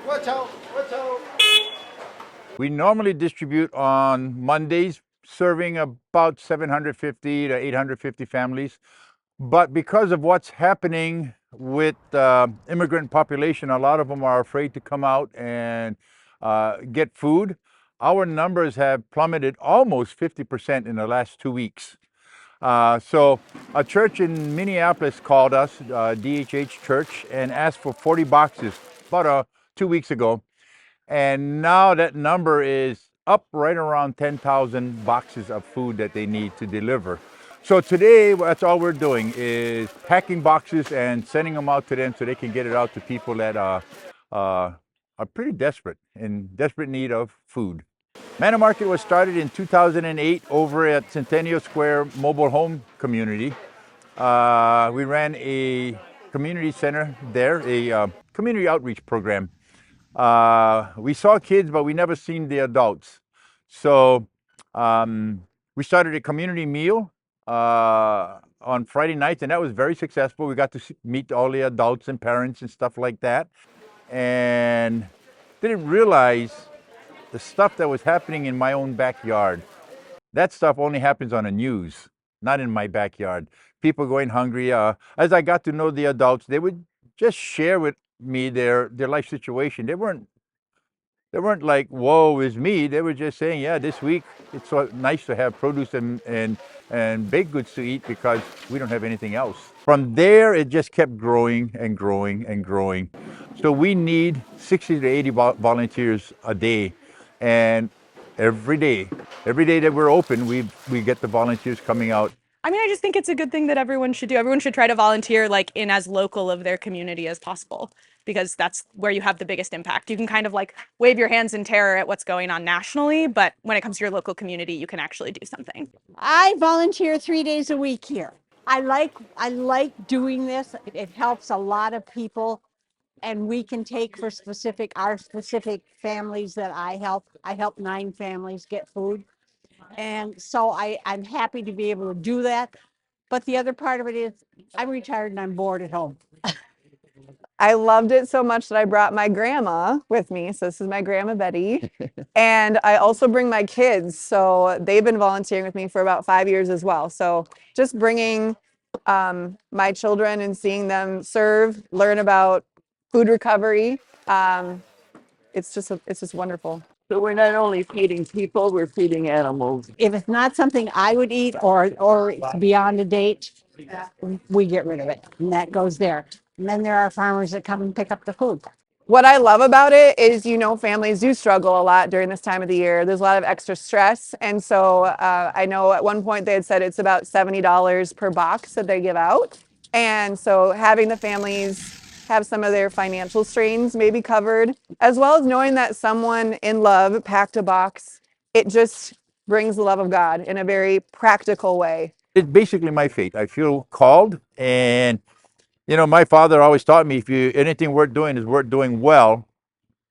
Watch out, watch out. We normally distribute on Mondays, serving about 750 to 850 families. But because of what's happening with immigrant population, a lot of them are afraid to come out and get food. Our numbers have plummeted almost 50% in the last 2 weeks. So a church in Minneapolis called us, DHH Church, and asked for 40 boxes about 2 weeks ago. And now that number is up right around 10,000 boxes of food that they need to deliver. So today, that's all we're doing is packing boxes and sending them out to them so they can get it out to people that are pretty desperate, in desperate need of food. Manna Market was started in 2008 over at Centennial Square Mobile Home Community. We ran a community center there, a community outreach program. We saw kids, but we never seen the adults. So we started a community meal on Friday nights, and that was very successful. We got to meet all the adults and parents and stuff like that, and didn't realize the stuff that was happening in my own backyard. That stuff only happens on the news, not in my backyard. People going hungry. As I got to know the adults, they would just share with me their life situation. They weren't like, "Whoa, is me." They were just saying, "Yeah, this week it's so nice to have produce and baked goods to eat because we don't have anything else." From there, it just kept growing and growing and growing. So we need 60 to 80 volunteers a day, and every day that we're open, we get the volunteers coming out. I mean, I just think it's a good thing that everyone should do. Everyone should try to volunteer like in as local of their community as possible, because that's where you have the biggest impact. You can kind of like wave your hands in terror at what's going on nationally, but when it comes to your local community, you can actually do something. I volunteer 3 days a week here. I like doing this. It helps a lot of people, and we can take for our specific families that I help. I help 9 families get food. And so I'm happy to be able to do that. But the other part of it is I'm retired and I'm bored at home. I loved it so much that I brought my grandma with me. So this is my grandma Betty. And I also bring my kids. So they've been volunteering with me for about 5 years as well. So just bringing my children and seeing them serve, learn about food recovery. It's just wonderful. So we're not only feeding people, we're feeding animals. If it's not something I would eat or it's beyond a date, we get rid of it. And that goes there. And then there are farmers that come and pick up the food. What I love about it is, families do struggle a lot during this time of the year. There's a lot of extra stress. And so I know at one point they had said it's about $70 per box that they give out. And so having the families have some of their financial strains maybe covered, as well as knowing that someone in love packed a box, it just brings the love of God in a very practical way. It's basically my fate. I feel called, and my father always taught me anything worth doing is worth doing well.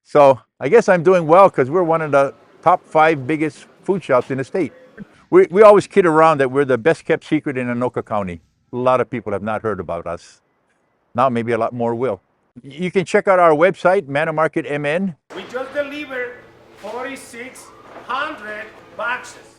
So I guess I'm doing well because we're one of the top 5 biggest food shops in the state. We always kid around that we're the best kept secret in Anoka County. A lot of people have not heard about us. Now maybe a lot more will. You can check out our website, Manna Market MN. We just delivered 4,600 boxes.